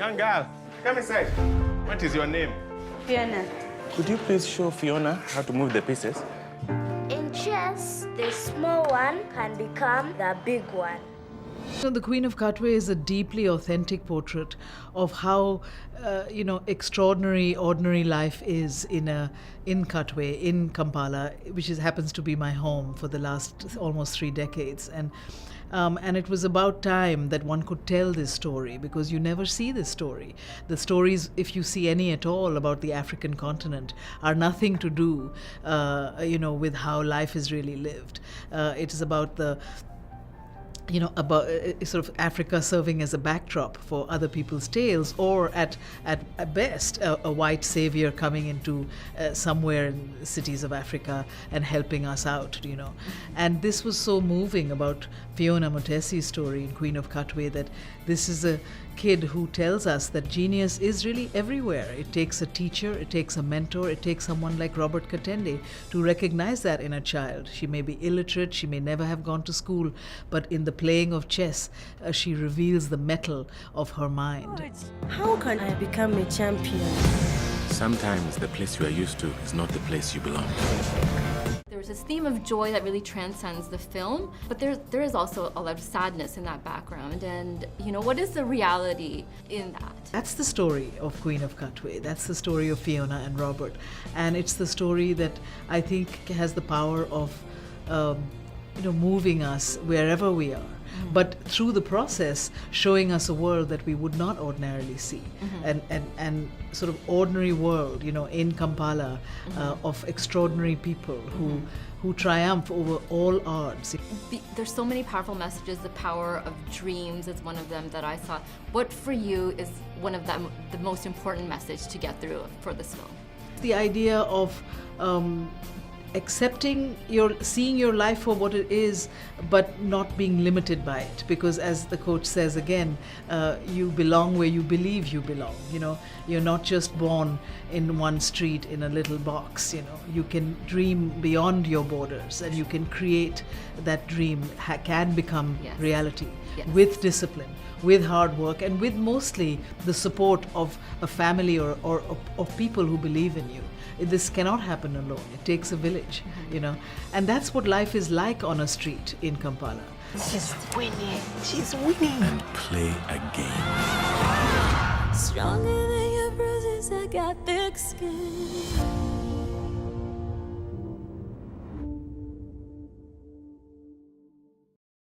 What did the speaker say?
Young girl, come inside. What is your name? Fiona. Could you please show Fiona how to move the pieces? In chess, the small one can become the big one. So the Queen of Katwe is a deeply authentic portrait of how, extraordinary, ordinary life is in Katwe, in Kampala, which happens to be my home for the last almost 3 decades. And it was about time that one could tell this story, because you never see this story. The stories, if you see any at all about the African continent, are nothing to do, with how life is really lived. It is about about sort of Africa serving as a backdrop for other people's tales, or at best a white savior coming into somewhere in the cities of Africa and helping us out, And this was so moving about Fiona Mutesi's story in Queen of Katwe, that this is a kid who tells us that genius is really everywhere. It takes a teacher, it takes a mentor, it takes someone like Robert Katende to recognize that in a child. She may be illiterate, she may never have gone to school, but in the playing of chess, she reveals the mettle of her mind. How can I become a champion? Sometimes the place you are used to is not the place you belong. There's this theme of joy that really transcends the film, but there is also a lot of sadness in that background. And, what is the reality in that? That's the story of Queen of Katwe. That's the story of Fiona and Robert. And it's the story that I think has the power of, moving us wherever we are. But through the process, showing us a world that we would not ordinarily see, and sort of ordinary world, in Kampala, of extraordinary people who triumph over all odds. There's so many powerful messages. The power of dreams is one of them that I saw. What for you is one of them, the most important message to get through for this film? The idea of accepting seeing your life for what it is, but not being limited by it, because as the coach says again, you belong where you believe you belong. You're not just born in one street in a little box. You can dream beyond your borders, and you can create that dream can become reality with discipline, with hard work, and with mostly the support of a family or of people who believe in you. This cannot happen alone. It takes a village, And that's what life is like on a street in Kampala. She's winning. She's winning. And play a game. Stronger than your bruises, I got thick skin.